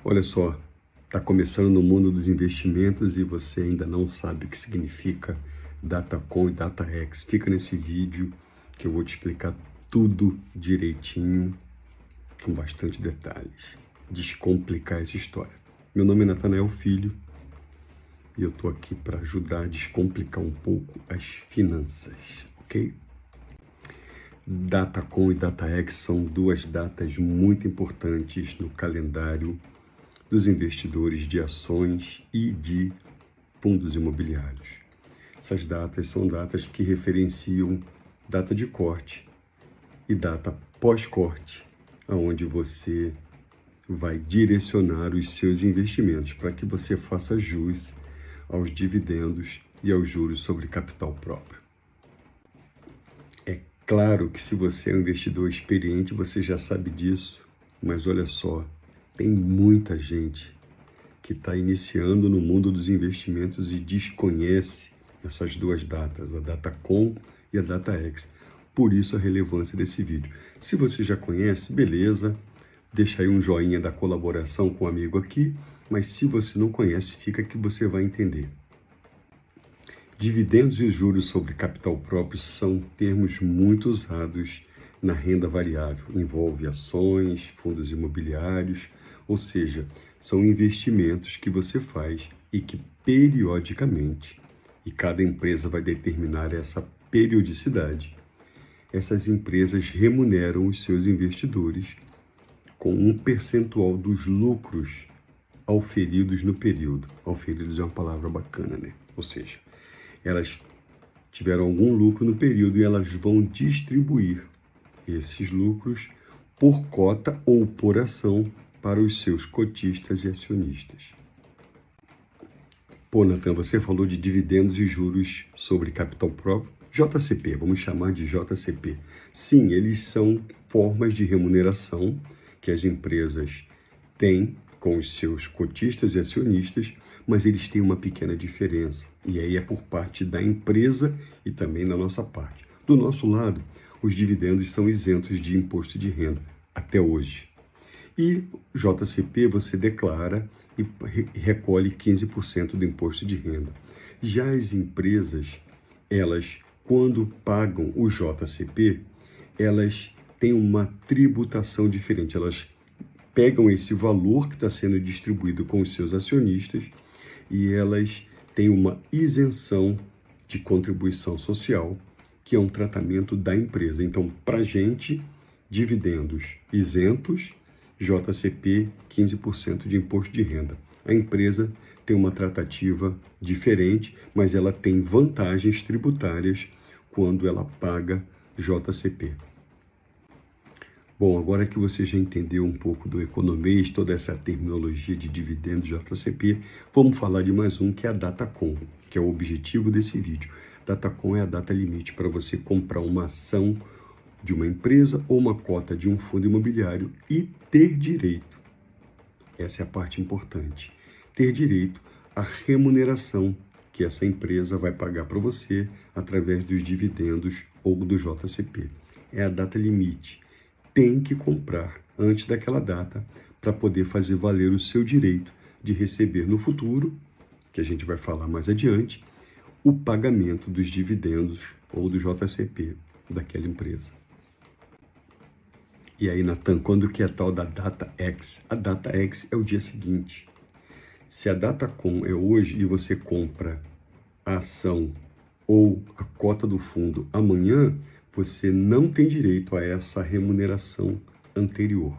Olha só, está começando no mundo dos investimentos e você ainda não sabe o que significa Datacom e DataX. Fica nesse vídeo que eu vou te explicar tudo direitinho, com bastante detalhes, descomplicar essa história. Meu nome é Natanael Filho e eu estou aqui para ajudar a descomplicar um pouco as finanças, ok? Datacom e DataX são duas datas muito importantes no calendário dos investidores de ações e de fundos imobiliários. Essas datas são datas que referenciam data de corte e data pós-corte, onde você vai direcionar os seus investimentos para que você faça jus aos dividendos e aos juros sobre capital próprio. É claro que se você é um investidor experiente, você já sabe disso, mas olha só, tem muita gente que está iniciando no mundo dos investimentos e desconhece essas duas datas, a Datacom e a DataX. Por isso a relevância desse vídeo. Se você já conhece, beleza, deixa aí um joinha da colaboração com o amigo aqui, mas se você não conhece, fica que você vai entender. Dividendos e juros sobre capital próprio são termos muito usados na renda variável. Envolve ações, fundos imobiliários, ou seja, são investimentos que você faz e que periodicamente, e cada empresa vai determinar essa periodicidade, essas empresas remuneram os seus investidores com um percentual dos lucros auferidos no período. Auferidos é uma palavra bacana, né? Ou seja, elas tiveram algum lucro no período e elas vão distribuir esses lucros por cota ou por ação para os seus cotistas e acionistas. Pô, Nathan, você falou de dividendos e juros sobre capital próprio. JCP, vamos chamar de JCP. Sim, eles são formas de remuneração que as empresas têm com os seus cotistas e acionistas, mas eles têm uma pequena diferença. E aí é por parte da empresa e também da nossa parte. Do nosso lado, os dividendos são isentos de imposto de renda, até hoje. E JCP você declara e recolhe 15% do imposto de renda. Já as empresas, elas, quando pagam o JCP, elas têm uma tributação diferente. Elas pegam esse valor que está sendo distribuído com os seus acionistas e elas têm uma isenção de contribuição social, que é um tratamento da empresa. Então, para a gente, dividendos isentos, JCP, 15% de imposto de renda. A empresa tem uma tratativa diferente, mas ela tem vantagens tributárias quando ela paga JCP. Bom, agora que você já entendeu um pouco do economês, toda essa terminologia de dividendos JCP, vamos falar de mais um que é a Datacom, que é o objetivo desse vídeo. Datacom é a data limite para você comprar uma ação de uma empresa ou uma cota de um fundo imobiliário e ter direito, essa é a parte importante, ter direito à remuneração que essa empresa vai pagar para você através dos dividendos ou do JCP. É a data limite. Tem que comprar antes daquela data para poder fazer valer o seu direito de receber no futuro, que a gente vai falar mais adiante, o pagamento dos dividendos ou do JCP daquela empresa. E aí, Nathan, quando que é a tal da DataX? A DataX é o dia seguinte. Se a Datacom é hoje e você compra a ação ou a cota do fundo amanhã, você não tem direito a essa remuneração anterior.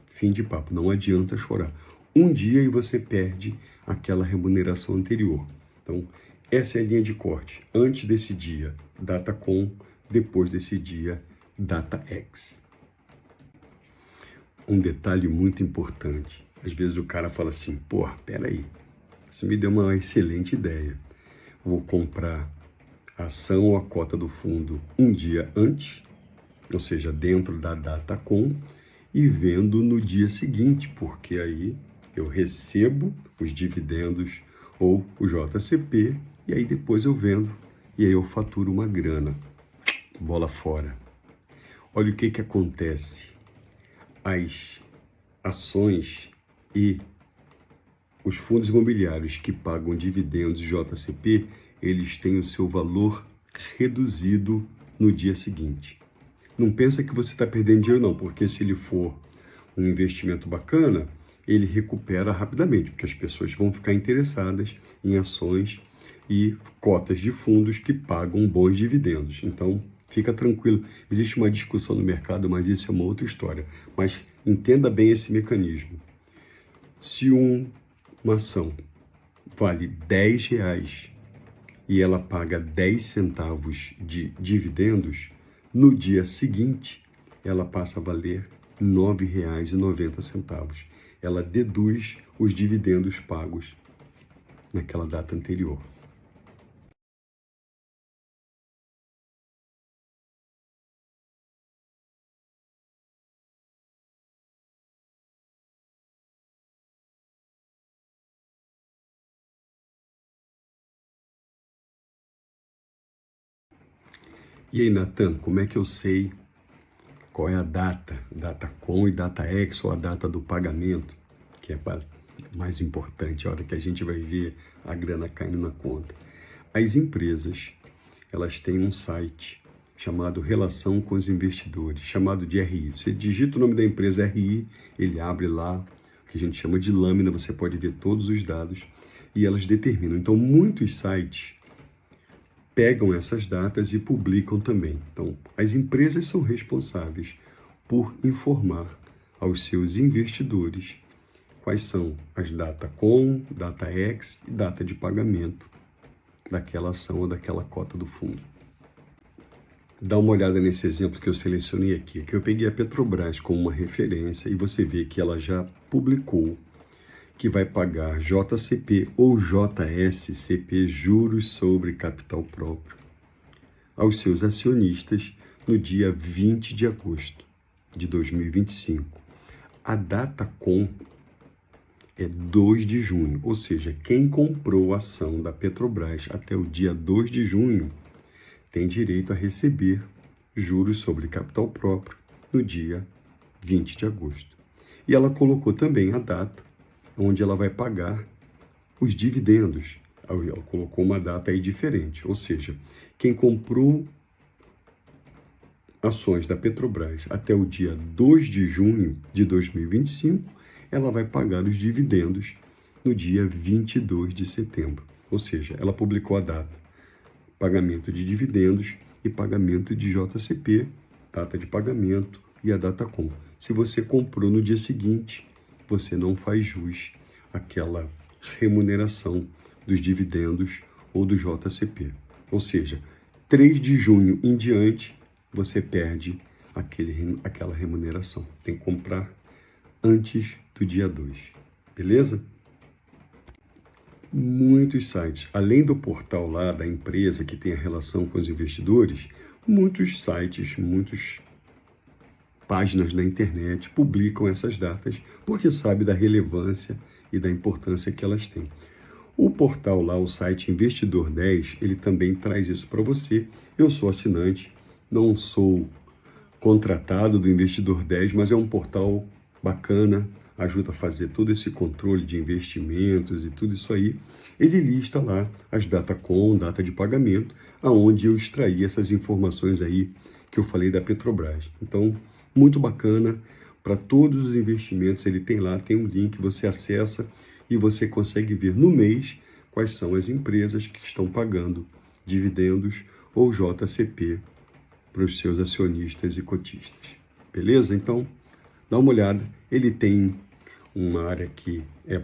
Fim de papo, não adianta chorar. Um dia e você perde aquela remuneração anterior. Então, essa é a linha de corte. Antes desse dia, Datacom, depois desse dia, DataX. Um detalhe muito importante. Às vezes o cara fala assim, porra, peraí, isso me deu uma excelente ideia. Vou comprar a ação ou a cota do fundo um dia antes, ou seja, dentro da Datacom, e vendo no dia seguinte, porque aí eu recebo os dividendos ou o JCP, e aí depois eu vendo, e aí eu faturo uma grana. Bola fora. Olha o que acontece. As ações E os fundos imobiliários que pagam dividendos JCP, eles têm o seu valor reduzido no dia seguinte. Não pensa que você está perdendo dinheiro não, porque se ele for um investimento bacana, ele recupera rapidamente, porque as pessoas vão ficar interessadas em ações e cotas de fundos que pagam bons dividendos. Então, fica tranquilo. Existe uma discussão no mercado, mas isso é uma outra história. Mas entenda bem esse mecanismo. Se uma ação vale R$ 10 e ela paga 10 centavos de dividendos, no dia seguinte ela passa a valer R$ 9,90. Ela deduz os dividendos pagos naquela data anterior. E aí, Natan, como é que eu sei qual é a data com e data ex, ou a data do pagamento, que é mais importante, a hora que a gente vai ver a grana caindo na conta? As empresas, elas têm um site chamado Relação com os Investidores, chamado de RI. Você digita o nome da empresa RI, ele abre lá, o que a gente chama de lâmina, você pode ver todos os dados e elas determinam. Então, muitos sites pegam essas datas e publicam também. Então, as empresas são responsáveis por informar aos seus investidores quais são as data com, data ex e data de pagamento daquela ação ou daquela cota do fundo. Dá uma olhada nesse exemplo que eu selecionei aqui, que eu peguei a Petrobras como uma referência e você vê que ela já publicou que vai pagar JCP ou JSCP, juros sobre capital próprio, aos seus acionistas no dia 20 de agosto de 2025. A data com é 2 de junho, ou seja, quem comprou a ação da Petrobras até o dia 2 de junho tem direito a receber juros sobre capital próprio no dia 20 de agosto. E ela colocou também a data onde ela vai pagar os dividendos. Ela colocou uma data aí diferente, ou seja, quem comprou ações da Petrobras até o dia 2 de junho de 2025, ela vai pagar os dividendos no dia 22 de setembro. Ou seja, ela publicou a data, pagamento de dividendos e pagamento de JCP, data de pagamento e a data com. Se você comprou no dia seguinte, você não faz jus àquela remuneração dos dividendos ou do JCP. Ou seja, 3 de junho em diante, você perde aquela remuneração. Tem que comprar antes do dia 2. Beleza? Muitos sites, além do portal lá da empresa que tem a relação com os investidores, muitos sites, muitas páginas na internet publicam essas datas porque sabe da relevância e da importância que elas têm. O portal lá, o site Investidor 10, ele também traz isso para você. Eu sou assinante, não sou contratado do Investidor 10, mas é um portal bacana, ajuda a fazer todo esse controle de investimentos e tudo isso aí. Ele lista lá as data com, data de pagamento, aonde eu extraí essas informações aí que eu falei da Petrobras. Então, muito bacana, para todos os investimentos, ele tem lá, tem um link, você acessa e você consegue ver no mês quais são as empresas que estão pagando dividendos ou JCP para os seus acionistas e cotistas. Beleza? Então, dá uma olhada. Ele tem uma área que é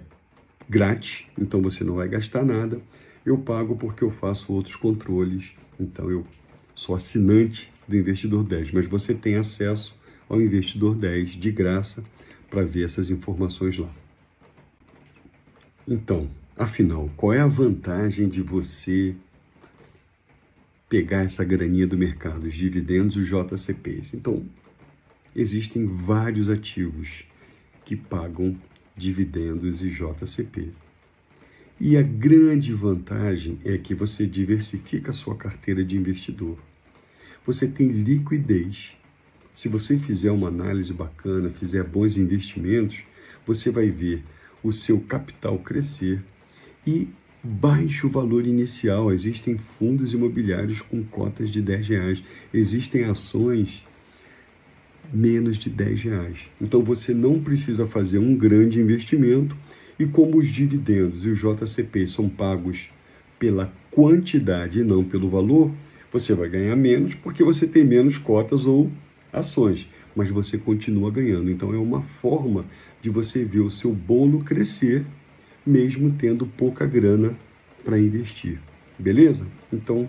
grátis, então você não vai gastar nada. Eu pago porque eu faço outros controles, então eu sou assinante do Investidor 10, mas você tem acesso ao Investidor 10 de graça para ver essas informações lá. Então, afinal, qual é a vantagem de você pegar essa graninha do mercado, os dividendos e os JCPs? Então, existem vários ativos que pagam dividendos e JCP. E a grande vantagem é que você diversifica a sua carteira de investidor. Você tem liquidez. Se você fizer uma análise bacana, fizer bons investimentos, você vai ver o seu capital crescer e baixo valor inicial. Existem fundos imobiliários com cotas de R$10. Existem ações menos de R$10. Então você não precisa fazer um grande investimento, e como os dividendos e os JCP são pagos pela quantidade e não pelo valor, você vai ganhar menos porque você tem menos cotas ou ações, mas você continua ganhando. Então é uma forma de você ver o seu bolo crescer, mesmo tendo pouca grana para investir. Beleza? Então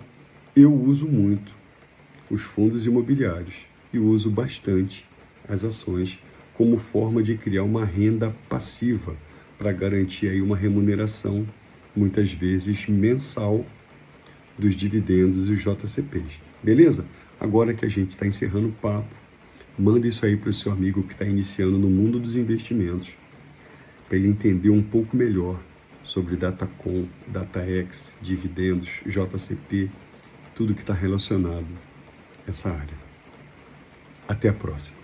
eu uso muito os fundos imobiliários e uso bastante as ações como forma de criar uma renda passiva para garantir aí uma remuneração, muitas vezes mensal, dos dividendos e os JCPs. Beleza? Agora que a gente está encerrando o papo, manda isso aí para o seu amigo que está iniciando no mundo dos investimentos, para ele entender um pouco melhor sobre Datacom, DataX, dividendos, JCP, tudo que está relacionado a essa área. Até a próxima.